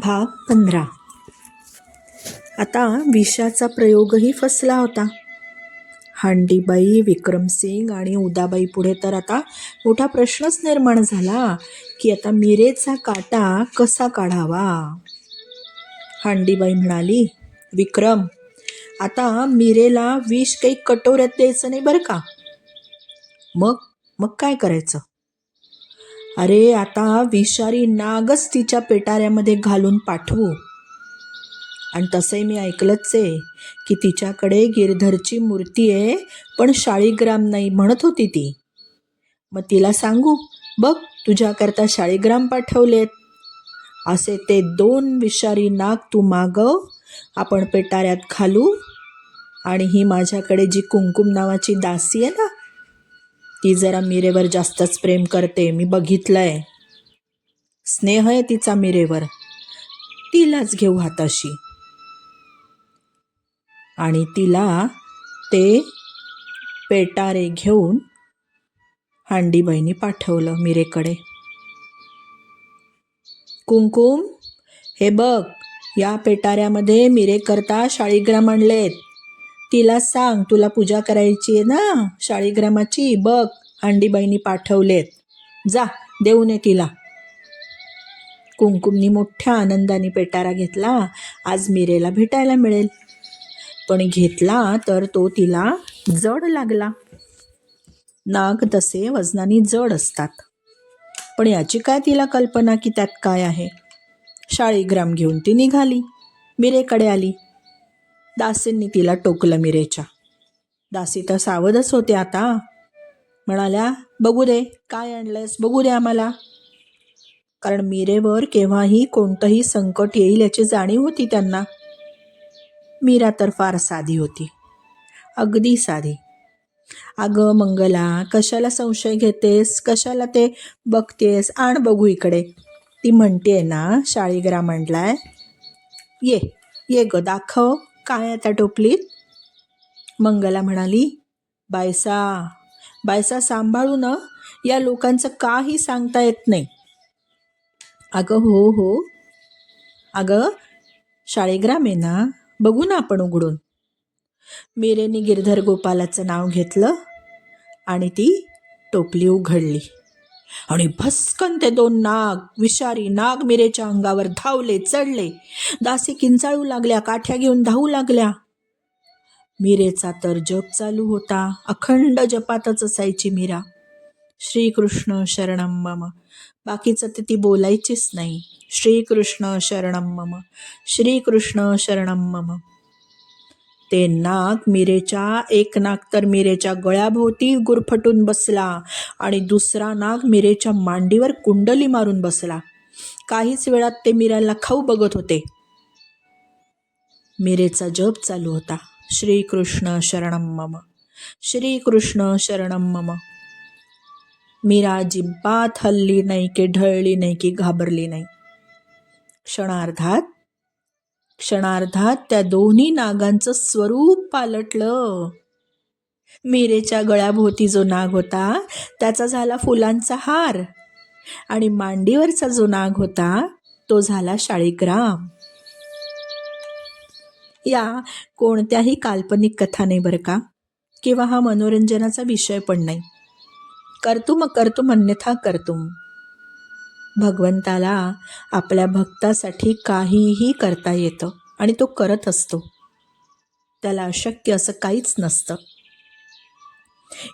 भाग 15. आता विषाचा प्रयोगही फसला होता. हांडीबाई, विक्रमसिंग आणि उदाबाई पुढे तर आता मोठा प्रश्नच निर्माण झाला की आता मिरेचा काटा कसा काढावा. हांडीबाई म्हणाली, विक्रम, आता मिरेला विष काही कटोऱ्यात द्यायचं नाही बरं का. मग मग काय करायचं? अरे आता विषारी नागच तिच्या पेटाऱ्यामध्ये घालून पाठवू. आणि तसंही मी ऐकलंच आहे की तिच्याकडे गिरधरची मूर्ती आहे, पण शाळीग्राम नाही म्हणत होती ती. मग तिला सांगू, बघ तुझ्याकरता शाळीग्राम पाठवलेत. असे ते 2 विषारी नाग तू मागव, आपण पेटाऱ्यात घालू. आणि ही माझ्याकडे जी कुंकुम नावाची दासी आहे ना, ती जरा मिरेवर जास्तच प्रेम करते, मी बघितलंय. स्नेह आहे तिचा मिरेवर, तिलाच घेऊ हाताशी. आणि तिला ते पेटारे घेऊन हांडीबाईंनी पाठवलं मिरेकडे. कुंकुम, हे बघ, या पेटाऱ्यामध्ये मिरेकरता शाळीग्राम आणलेत. तिला सांग, तुला पूजा करायची आहे ना शाळीग्रामाची, बघ हांडीबाईंनी पाठवलेत, जा देऊन ये तिला. कुंकुमनी मोठ्या आनंदाने पेटारा घेतला, आज मिरेला भेटायला मिळेल. पण घेतला तर तो तिला जड लागला. नाग तसे वजनाने जड असतात. पण याची काय तिला कल्पना की त्यात काय आहे. शाळीग्राम घेऊन ती निघाली, मिरेकडे आली. दासींनी तिला टोकलं मिरेच्या. दासी तर सावधच होते आता. म्हणाल्या, बघू दे काय आणलंयस, बघू दे आम्हाला. कारण मिरेवर केव्हाही कोणतंही संकट येईल याची जाणीव होती त्यांना. मीरा तर फार साधी होती, अगदी साधी. अगं मंगला, कशाला संशय घेतेस, कशाला ते बघतेस, आण बघू इकडे. ती म्हणते ना शाळीग्राम आणलाय, ये ये ग दाखव, काय त्या टोपलीत. मंगला म्हणाली, बायसा बायसा सांभाळू न, या लोकांचं काही सांगता येत नाही. अगं हो, अगं शाळीग्राम आहे ना, बघू ना आपण उघडून. मिरेने गिरधर गोपालाचं नाव घेतलं आणि ती टोपली उघडली. आणि भस्कन ते 2 नाग, विषारी नाग मिरेच्या अंगावर धावले, चढले. दासी किंचाळू लागल्या, काठ्या घेऊन धावू लागल्या. मिरेचा तर जप चालू होता, अखंड जपातच असायची मीरा. श्रीकृष्ण शरणम मम, बाकीचं ते ती बोलायचीच नाही. श्रीकृष्ण शरणम मम, श्रीकृष्ण शरणम मम. ते नाग मिरेच्या, एक नाग तर मिरेच्या गळ्याभोवती गुरफटून बसला आणि दुसरा नाग मिरेच्या मांडीवर कुंडली मारून बसला. काहीच वेळात ते मीराला खाऊ बघत होते. मिरेचा जप चालू होता, श्रीकृष्ण शरणम मम, श्रीकृष्ण शरणम मम. मीरा अजिबात हलली नाही की ढळली नाही की घाबरली नाही. क्षणार्धात त्या दोन्ही नागांचं स्वरूप पालटलं. मिरेच्या गळ्याभोवती जो नाग होता त्याचा झाला फुलांचा हार, आणि मांडीवरचा जो नाग होता तो झाला शाळीग्राम. या कोणत्याही काल्पनिक कथा नाही बरं का, किंवा हा मनोरंजनाचा विषय पण नाही. कर्तुम अन्यथा कर्तुम. भगवंताला आपल्या भक्तासाठी काहीही करता येतं आणि तो करत असतो. त्याला अशक्य असं काहीच नसतं.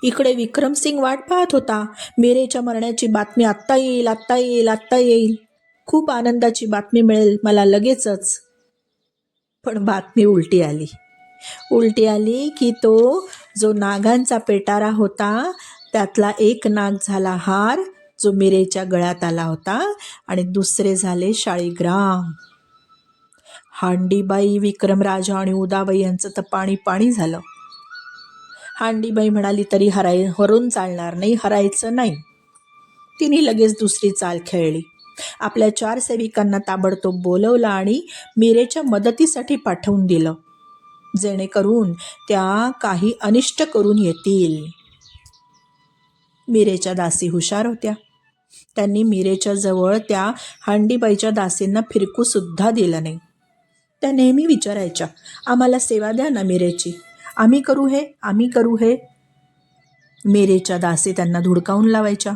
इकडे विक्रमसिंग वाट पाहत होता, मिरेच्या मरण्याची बातमी आत्ता येईल, आत्ता येईल, आत्ता येईल, खूप आनंदाची बातमी मिळेल मला लगेचच. पण बातमी उलटी आली की तो जो नागांचा पेटारा होता त्यातला एक नाग झाला हार, जो मिरेच्या गळ्यात आला होता, आणि दुसरे झाले शाळीग्राम. हांडीबाई, विक्रमराजा आणि उदाबाई यांचं तर पाणी झालं. हांडीबाई म्हणाली, तरी हरून चालणार नाही, हरायचं नाही. तिने लगेच दुसरी चाल खेळली. आपल्या 4 सेविकांना ताबडतोब बोलवलं आणि मिरेच्या मदतीसाठी पाठवून दिलं, जेणेकरून त्या काही अनिष्ट करून येतील. मिरेच्या दासी हुशार होत्या. त्यांनी मीरेच्या जवळ त्या हांडीबाईच्या दासींना फिरकू सुद्धा दिलं नाही. त्या नेहमी विचारायच्या, आम्हाला सेवा द्या ना मीरेची, आम्ही करू हे, आम्ही करू हे. मीरेच्या दासी त्यांना धुडकावून लावायच्या.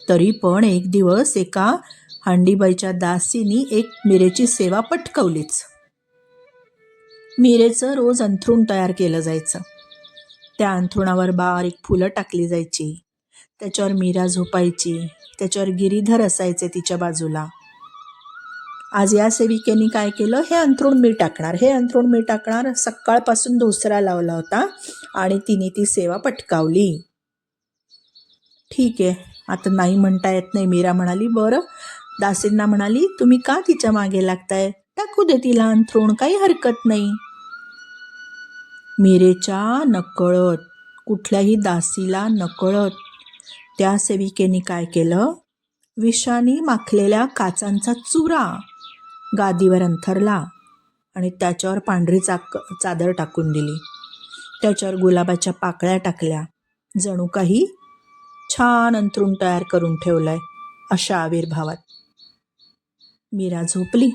तरी पण एक दिवस एका हांडीबाईच्या दासीनी एक मीरेची सेवा पटकवलीच. मीरेचं रोज अंथरूण तयार केलं जायचं. त्या अंथरुणावर बारीक फुलं टाकली जायची. त्याच्यावर मीरा झोपायची. त्याच्यावर गिरीधर असायचे तिच्या बाजूला. आज या सेविकेनी काय केलं, हे अंथरूण मी टाकणार, हे अंथरूण मी टाकणार, सकाळपासून धोसरा लावला होता आणि तिने ती सेवा पटकावली. ठीक आहे, आता नाही म्हणता येत नाही. मीरा म्हणाली, बरं. दासींना म्हणाली, तुम्ही का तिच्या मागे लागताय, टाकू दे तिला अंथरूण, काही हरकत नाही. मीरेच्या नकळत, कुठल्याही दासीला नकळत त्या सेविकेने काय केलं, विषाने माखलेल्या काचांचा चुरा गादीवर अंथरला आणि त्याच्यावर पांढरी चादर टाकून दिली. त्याच्यावर गुलाबाच्या पाकळ्या टाकल्या. जणू काही छान अंथरूण तयार करून ठेवलंय अशा आविर्भावात. मीरा झोपली.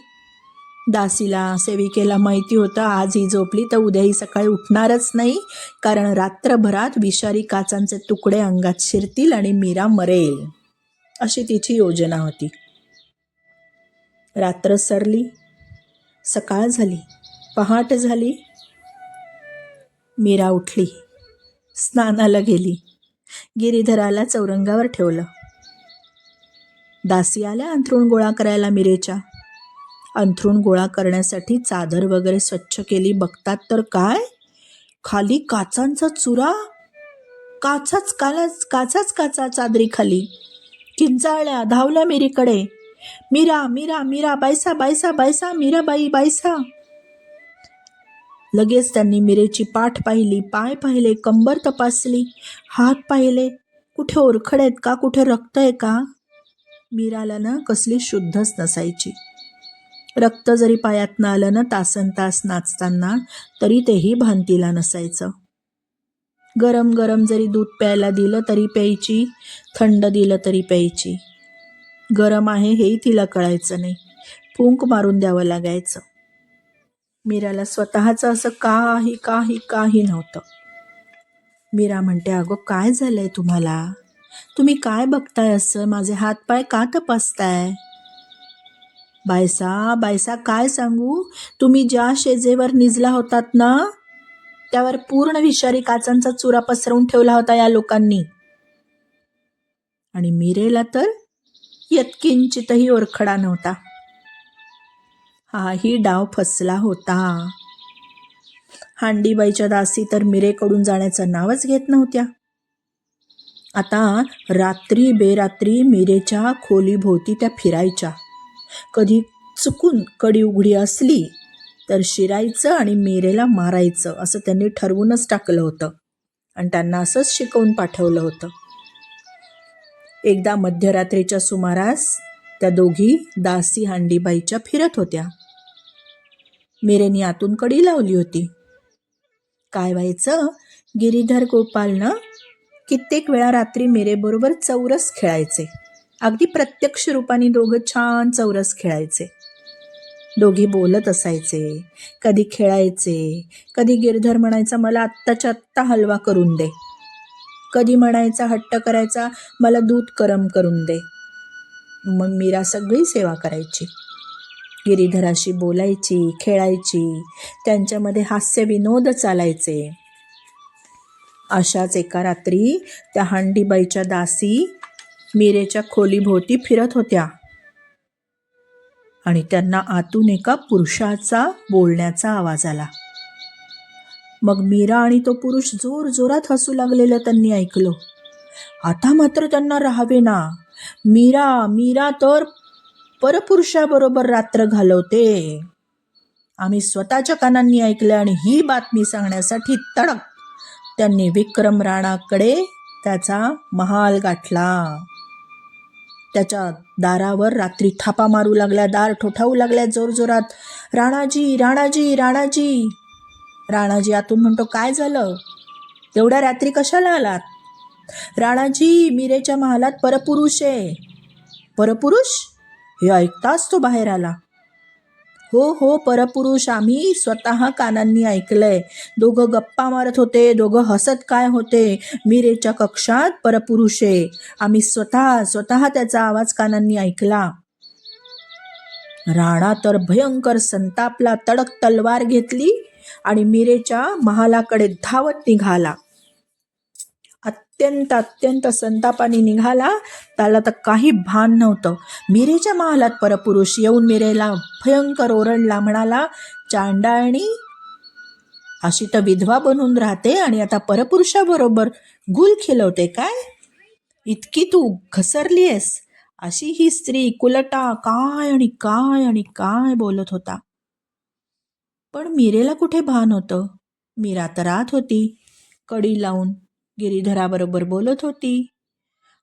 दासीला, सेविकेला माहिती होतं आज ही झोपली तर उद्या ही सकाळी उठणारच नाही, कारण रात्रभरात विषारी काचांचे तुकडे अंगात शिरतील आणि मीरा मरेल, अशी तिची योजना होती. रात्र सरली, सकाळ झाली, पहाट झाली. मीरा उठली, स्नानाला गेली, गिरीधराला चौरंगावर ठेवलं. दासी आल्या अंथरूण गोळा करायला मीरेच्या. अंथरूण गोळा करण्यासाठी चादर वगैरे स्वच्छ केली. बघतात तर काय, खाली काचांचा चुरा, काचा चादरी खाली. किंचाळल्या, धावल्या मीरेकडे, मीरा मीरा मीरा, बायसा बायसा बायसा, मीराबाई बायसा. लगेच त्यांनी मीरेची पाठ पाहिली, पाय पाहिले, कंबर तपासली, हात पाहिले, कुठे ओरखड आहेत का, कुठे रक्त आहे का. मीराला ना कसली शुद्धच नसायची. रक्त जरी पायातनं आलं ना तासन तास नाचताना, तरी तेही भानतीला नसायचं. गरम गरम जरी दूध प्यायला दिलं तरी प्यायची, थंड दिलं तरी प्यायची. गरम आहे हेही तिला कळायचं नाही, फूंक मारून द्यावं लागायचं. मीराला स्वतःचं असं काही काही काही नव्हतं. मीरा म्हणते, अगं काय झालंय तुम्हाला, तुम्ही काय बघताय असं, माझे हात पाय का तपासताय. बायसा बायसा, काय सांगू, तुम्ही ज्या शेजेवर निजला होतात ना त्यावर पूर्ण विषारी काचांचा चुरा पसरवून ठेवला होता या लोकांनी. आणि मीरेला तर यत्किंचितही ओरखडा नव्हता. हाही डाव फसला होता. हांडीबाईच्या दासी तर मीरेकडून जाण्याचं नावच घेत नव्हत्या. आता रात्री बेरात्री मीरेच्या खोलीभोवती त्या फिरायच्या. कधी चुकून कडी उघडी असली तर शिरायचं आणि मीरेला मारायचं, असं त्यांनी ठरवूनच टाकलं होतं आणि त्यांना असंच शिकवून पाठवलं होतं. एकदा मध्यरात्रीच्या सुमारास त्या दोघी दासी हांडीबाईच्या फिरत होत्या. मीरेने आतून कडी लावली होती. काय व्हायचं, गिरीधर गोपालनं कित्येक वेळा रात्री मीरेबरोबर चौरस खेळायचे. अगदी प्रत्यक्ष रूपाने दोघं छान चौरस खेळायचे. दोघी बोलत असायचे, कधी खेळायचे, कधी गिरधर म्हणायचा मला आत्ताच्या आत्ता हलवा करून दे, कधी म्हणायचा हट्ट करायचा मला दूध गरम करून दे. मग मीरा सगळी सेवा करायची, गिरीधराशी बोलायची, खेळायची, त्यांच्यामध्ये हास्य विनोद चालायचे. अशाच एका रात्री त्या हांडीबाईच्या दासी मीरेच्या खोलीभोवती फिरत होत्या आणि त्यांना आतून एका पुरुषाचा बोलण्याचा आवाज आला. मग मीरा आणि तो पुरुष जोर जोरात हसू लागलेलं त्यांनी ऐकलं. आता मात्र त्यांना राहावेना. मीरा मीरा तर परपुरुषाबरोबर रात्र घालवते. आम्ही स्वतःच्या कानांनी ऐकलं आणि ही बातमी सांगण्यासाठी तडक त्यांनी विक्रम राणाकडे त्याचा महाल गाठला. त्याच्या दारावर रात्री थापा मारू लागल्या, दार ठोठावू लागल्या जोरजोरात, राणाजी राणाजी राणाजी. राणाजी आतून म्हणतो, काय झालं, एवढ्या रात्री कशाला आलात. राणाजी, मीरेच्या महालात परपुरुष आहे. परपुरुष? हे ऐकताच तो बाहेर आला. हो हो, परपुरुष, आम्ही स्वतः कानांनी ऐकलंय. दोघं गप्पा मारत होते, दोघं हसत काय होते. मीरेच्या कक्षात परपुरुष आहे. आम्ही स्वतः त्याचा आवाज कानांनी ऐकला. राणा तर भयंकर संतापला, तडक तलवार घेतली आणि मीरेच्या महालाकडे धावत निघाला. अत्यंत संतापाने निघाला. त्याला तर काही भान नव्हतं. मीरेच्या महालात परपुरुष येऊन मीरेला भयंकर ओरडला, म्हणाला, चांडाळणी, अशी तर विधवा बनून राहते आणि आता परपुरुषाबरोबर गुल खिलवते काय? इतकी तू घसरली आहेस. अशी ही स्त्री कुलटा काय आणि काय आणि काय बोलत होता. पण मीरेला कुठे भान होतं. मीरा तर राहत होती कडी लावून, गिरीधराबरोबर बोलत होती.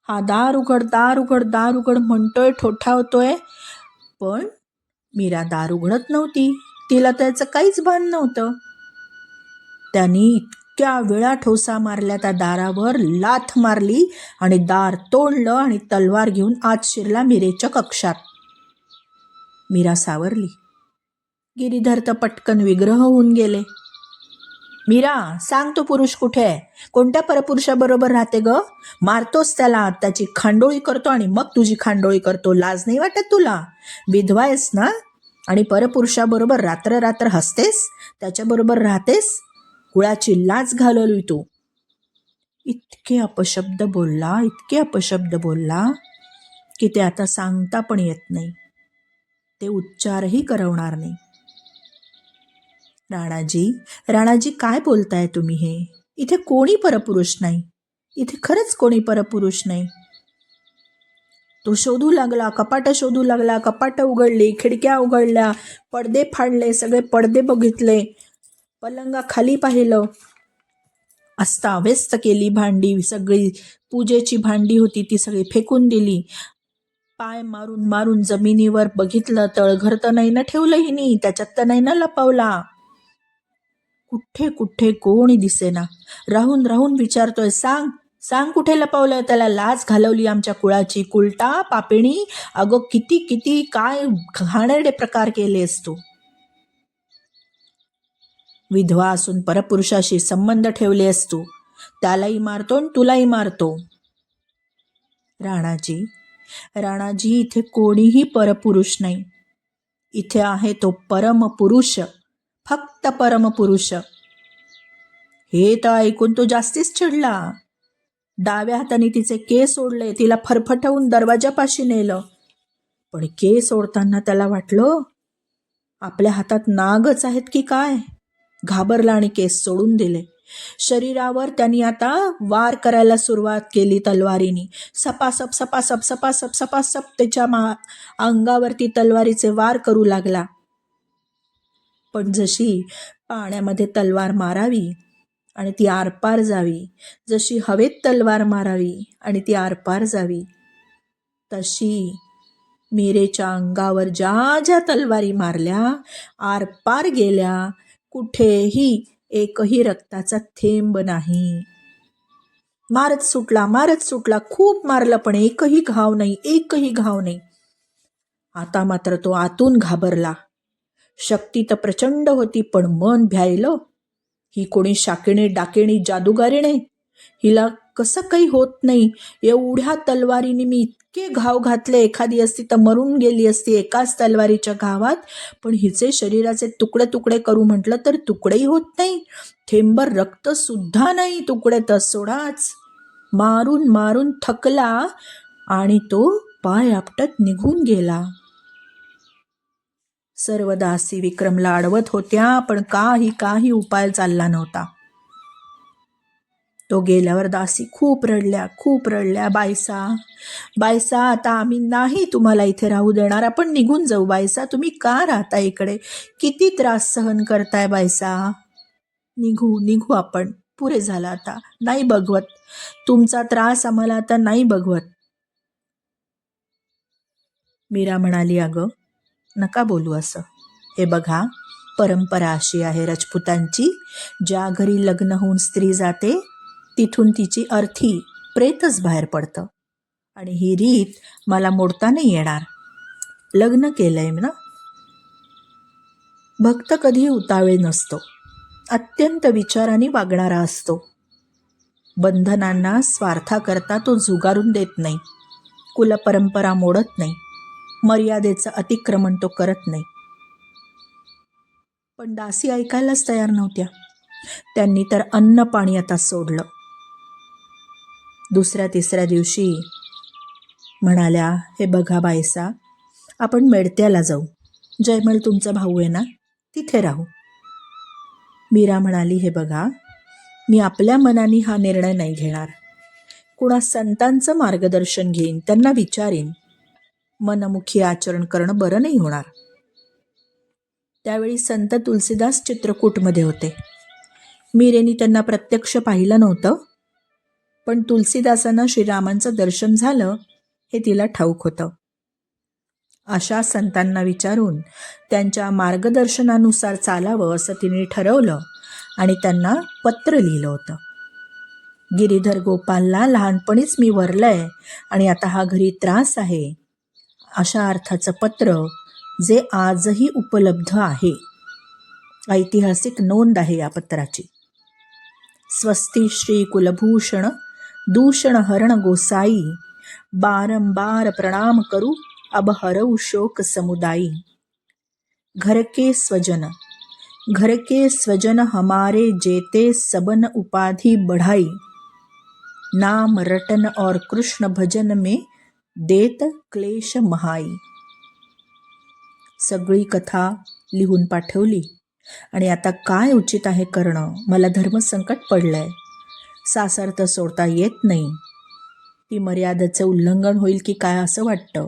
हा दार उघड, दार उघड, दार उघड म्हणतोय, ठोठावतोय, पण मीरा दार उघडत नव्हती. तिला त्याचं काहीच भान नव्हतं. त्यांनी इतक्या वेळा ठोसा मारल्या त्या दारावर, लाथ मारली आणि दार तोडलं आणि तलवार घेऊन आत शिरला मीरेच्या कक्षात. मीरा सावरली. गिरीधर तर पटकन विग्रह होऊन गेले. मीरा, सांग, तो पुरुष कुठे आहे? कोणत्या परपुरुषाबरोबर राहते ग? मारतोस त्याला, त्याची खांडोळी करतो आणि मग तुझी खांडोळी करतो. लाज नाही वाटत तुला? विधवा आहेस ना आणि परपुरुषाबरोबर रात्र रात्र हसतेस, त्याच्याबरोबर राहतेस. कुळाची लाज घालवली तू. इतके अपशब्द बोलला की ते आता सांगता पण येत नाही. ते उच्चारही करवणार नाही. राणाजी, काय बोलताय तुम्ही हे? इथे कोणी परपुरुष नाही. इथे खरंच कोणी परपुरुष नाही. तो शोधू लागला, कपाटं शोधू लागला. कपाटं उघडली, खिडक्या उघडल्या, पडदे फाडले, सगळे पडदे बघितले, पलंगा खाली पाहिलं, अस्ताव्यस्त केली भांडी. सगळी पूजेची भांडी होती ती सगळी फेकून दिली. पाय मारून मारून जमिनीवर बघितलं, तळघर तर नाही ना ठेवलं हिनी, त्याच्यात तर नाही ना लपवला. कुठे कुठे कोणी दिसेना. राहून राहून विचारतोय, सांग कुठे लपवलं त्याला? लाज घालवली आमच्या कुळाची. कुलटा, पापिणी, अगं किती किती काय घाणेरडे प्रकार केलेस तू. विधवा असून परपुरुषाशी संबंध ठेवलेस तू. त्यालाही मारतो आणि तुलाही मारतो. राणाजी, इथे कोणीही परपुरुष नाही. इथे आहे तो परमपुरुष, फक्त परमपुरुष. हे तर ऐकून तो जास्तीच चिडला. डाव्या हाताने तिचे केस ओढले, तिला फरफटवून दरवाजापाशी नेलं. पण केस ओढताना त्याला वाटलं, आपल्या हातात नागच आहेत की काय. घाबरला आणि केस सोडून दिले. शरीरावर त्यांनी आता वार करायला सुरुवात केली तलवारीने. सपासप सपासप सपासप सपासप त्याच्या अंगावरती तलवारीचे वार करू लागला. पण जशी पाण्यामध्ये तलवार मारावी आणि ती आरपार जावी, जशी हवेत तलवार मारावी आणि ती आरपार जावी, तशी मीरेच्या अंगावर ज्या ज्या तलवारी मारल्या, आरपार गेल्या. कुठेही एकही रक्ताचा थेंब नाही. मारत सुटला, खूप मारलं, पण एकही घाव नाही. आता मात्र तो आतून घाबरला. शक्ती तर प्रचंड होती, पण मन भ्यायलं. ही कोणी शाकिणी डाकिणी जादूगारीणे? हिला कसं काही होत नाही. एवढ्या तलवारीने मी इतके घाव घातले, एखादी असती तर मरून गेली असती एकाच तलवारीच्या घावात. पण हिचे शरीराचे तुकडे तुकडे करू म्हटलं तर तुकडेही होत नाही. थेंबर रक्त सुद्धा नाही. तुकडे तर सोडाच. मारून मारून थकला आणि तो पाय आपटत निघून गेला. सर्व दासी विक्रमला अडवत होत्या, पण काही उपाय चालला नव्हता. तो गेल्यावर दासी खूप रडल्या. बायसा, आता आम्ही नाही तुम्हाला इथे राहू देणार. आपण निघून जाऊ. बायसा, तुम्ही का राहता इकडे? किती त्रास सहन करताय बायसा? निघू आपण. पुरे झालं आता. नाही बघवत तुमचा त्रास, आम्हाला आता नाही बघवत. मीरा म्हणाली, अगं नका बोलू असं. हे बघा, परंपरा अशी आहे राजपुतांची, ज्या घरी लग्न होऊन स्त्री जाते तिथून तिची अर्थी प्रेतच बाहेर पडतं. आणि ही रीत मला मोडता नाही येणार. लग्न केलंय ना. भक्त कधी उतावळे नसतो, अत्यंत विचाराने वागणारा असतो. बंधनांना स्वार्थाकरता तो झुगारून देत नाही, कुलपरंपरा मोडत नाही, मर्यादेचं अतिक्रमण तो करत नाही. पण दासी ऐकायलाच तयार नव्हत्या. त्यांनी तर अन्न पाणी आता सोडलं. दुसऱ्या तिसऱ्या दिवशी म्हणाल्या, हे बघा बायसा, आपण मेडत्याला जाऊ. जयमल तुमचा भाऊ आहे ना, तिथे राहू. मीरा म्हणाली, हे बघा, मी आपल्या मनाने हा निर्णय नाही घेणार. कुणा संतांचं मार्गदर्शन घेईन, त्यांना विचारीन. मनमुखी आचरण करणं बरं नाही होणार. त्यावेळी संत तुलसीदास चित्रकूटमध्ये होते. मीरेनी त्यांना प्रत्यक्ष पाहिलं नव्हतं, पण तुलसीदासांना श्रीरामांचं दर्शन झालं हे तिला ठाऊक होतं. अशा संतांना विचारून त्यांच्या मार्गदर्शनानुसार चालावं असं तिने ठरवलं आणि त्यांना पत्र लिहिलं होतं. गिरीधर गोपालला लहानपणीच मी वरलंय आणि आता हा घरी त्रास आहे, अशा अर्थाचं पत्र जे आजही उपलब्ध आहे. ऐतिहासिक नोंद आहे या पत्राची. स्वस्ती श्री कुलभूषण दूषण हरण गोसाई, बारंबार प्रणाम करू अब हरऊ शोक समुदायी. घर के स्वजन हमारे जेते सबन उपाधि बढ़ाई, नाम रटन और कृष्ण भजन में देत क्लेश महाई. सगळी कथा लिहून पाठवली आणि आता काय उचित आहे करणं. मला धर्मसंकट पडलंय. सासर तर सोडता येत नाही. ती मर्यादेचं उल्लंघन होईल की काय असं वाटतं.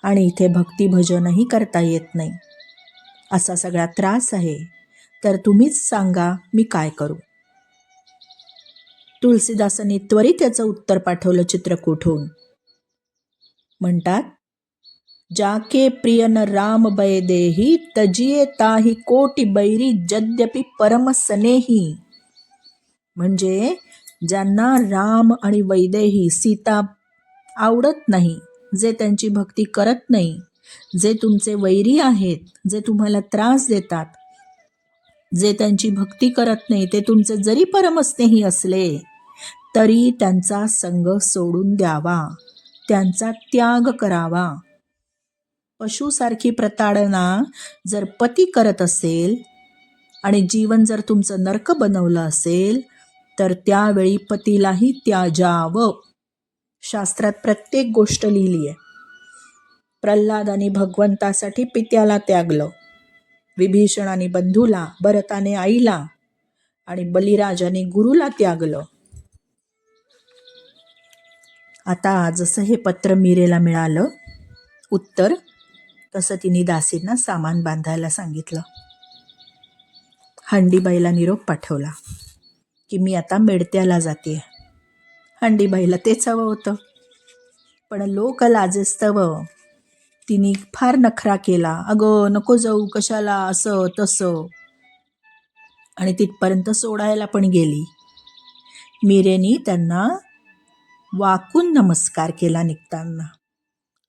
आणि इथे भक्ती भजनही करता येत नाही. असा सगळा त्रास आहे. तर तुम्हीच सांगा मी काय करू. तुलसीदासांनी त्वरित याचं उत्तर पाठवलं चित्रकूटहून. म्हणतात, जाके प्रिय न राम बय देही, तजिये ताही कोटी बैरी यद्यपि परम सनेही. म्हणजे ज्यांना राम आणि वैदेही सीता आवडत नाही, जे त्यांची भक्ती करत नाही, जे तुमचे वैरी आहेत, जे तुम्हाला त्रास देतात, जे त्यांची भक्ती करत नाही, ते तुमचे जरी परमस्नेही असले तरी त्यांचा संग सोडून द्यावा, त्यांचा त्याग करावा. पशुसारखी प्रताडना जर पती करत असेल आणि जीवन जर तुमचं नरक बनवलं असेल तर त्यावेळी पतीलाही त्याजावं. शास्त्रात प्रत्येक गोष्ट लिहिली आहे. प्रल्हादाने भगवंतासाठी पित्याला त्यागलं, विभीषणाने बंधूला, भरताने आईला आणि बलिराजाने गुरुला त्यागलं. आता जसं हे पत्र मीरेला मिळालं उत्तर, तसं तिने दासींना सामान बांधायला सांगितलं. हंडीबाईला निरोप पाठवला की मी आता मेडत्याला जाते. हंडीबाईला तेच हवं होतं, पण लोक लाजेस्तव तिने फार नखरा केला. अगं नको जाऊ, कशाला, असं तसं, आणि तिथपर्यंत सोडायला पण गेली. मीरेनी त्यांना वाकून नमस्कार केला निघताना.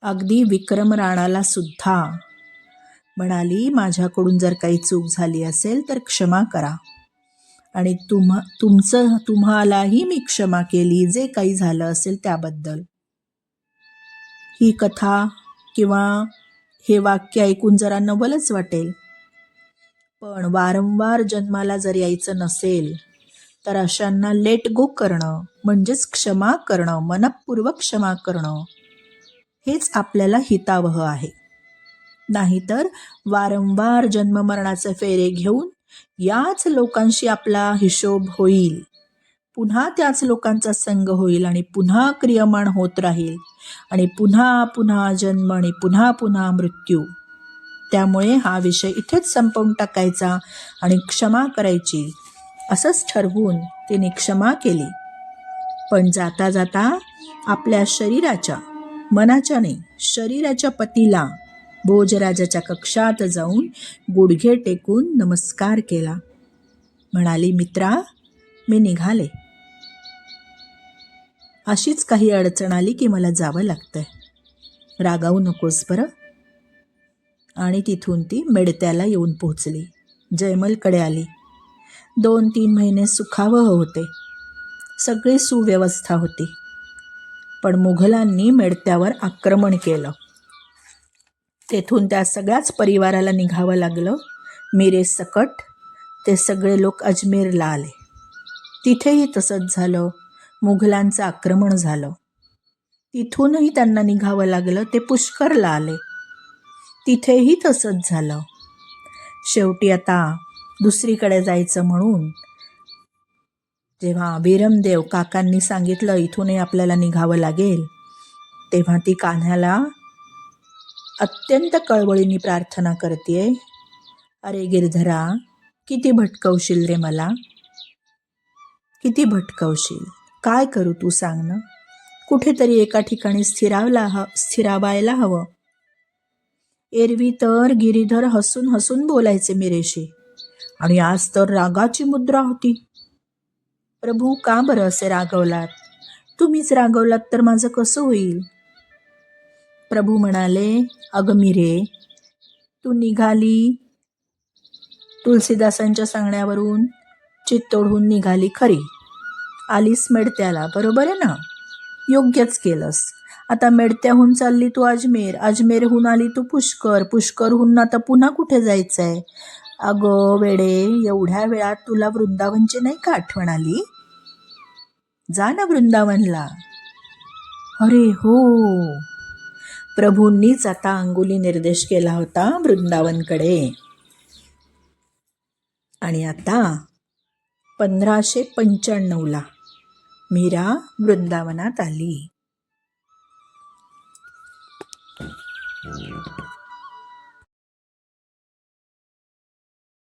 अगदी विक्रम राणाला सुद्धा म्हणाली, माझ्याकडून जर काही चूक झाली असेल तर क्षमा करा आणि तुम्हालाही मी क्षमा केली जे काही झालं असेल त्याबद्दल. ही कथा किंवा हे वाक्य ऐकून जरा नवलच वाटेल, पण वारंवार जन्माला जर यायचं नसेल तर अशांना लेट गो करणं म्हणजेच क्षमा करणं, मनपूर्वक क्षमा करणं, हेच आपल्याला हितावह आहे. नाहीतर वारंवार जन्ममरणाचे फेरे घेऊन याच लोकांशी आपला हिशोब होईल, पुन्हा त्याच लोकांचा संग होईल आणि पुन्हा क्रियमाण होत राहील आणि पुन्हा पुन्हा जन्म आणि पुन्हा पुन्हा मृत्यू. त्यामुळे हा विषय इथेच संपवून टाकायचा आणि क्षमा करायची असंच ठरवून तिने क्षमा केली. पण जाता जाता आपल्या शरीराच्या, मनाच्या नाही, शरीराच्या पतीला भोजराजाच्या कक्षात जाऊन गुडघे टेकून नमस्कार केला. म्हणाली, मित्रा, मी निघाले. अशीच काही अडचण आली की मला जावं लागतंय. रागावू नकोस बरं. आणि तिथून ती मेडत्याला येऊन पोहोचली. जयमलकडे आली. 2-3 महिने सुखावह होते. सगळी सुव्यवस्था होती. पण मुघलांनी मेडत्यावर आक्रमण केलं. तेथून त्या सगळ्याच परिवाराला निघावं लागलं. मीरेसकट ते सगळे लोक अजमेरला आले. तिथेही तसंच झालं. मुघलांचं आक्रमण झालं. तिथूनही त्यांना निघावं लागलं. ते पुष्करला आले. तिथेही तसंच झालं. शेवटी आता दुसरीकडे जायचं म्हणून जेव्हा वीरमदेव काकांनी सांगितलं इथूनही आपल्याला निघावं लागेल, तेव्हा ती कान्ह्याला अत्यंत कळवळीने प्रार्थना करतेय, अरे गिरधरा, किती भटकवशील रे मला, किती भटकवशील, काय करू तू सांग ना. कुठेतरी एका ठिकाणी स्थिरावायला हवं. एरवी तर गिरीधर हसून हसून बोलायचे मीरेशी, आणि आज तर रागाची मुद्रा होती. प्रभू, का बरं असे रागवलात? तुम्हीच रागवलात तर माझं कसं होईल? प्रभू म्हणाले, अगं मीरे, तू निघाली तुलसीदासांच्या सांगण्यावरून, चित्तोडहून निघाली खरी, आलीस मेडत्याला, बरोबर आहे ना? योग्यच केलंस. आता मेडत्याहून चालली तू अजमेर, अजमेरहून आली तू पुष्कर, पुष्करहून आता पुन्हा कुठे जायचंय? अगं वेडे, एवढ्या वेळात तुला वृंदावनची नाही का आठवण आली? जा ना वृंदावनला. अरे हो, प्रभूंनीच आता अंगुली निर्देश केला होता वृंदावनकडे. आणि आता 1595ला मीरा वृंदावनात आली.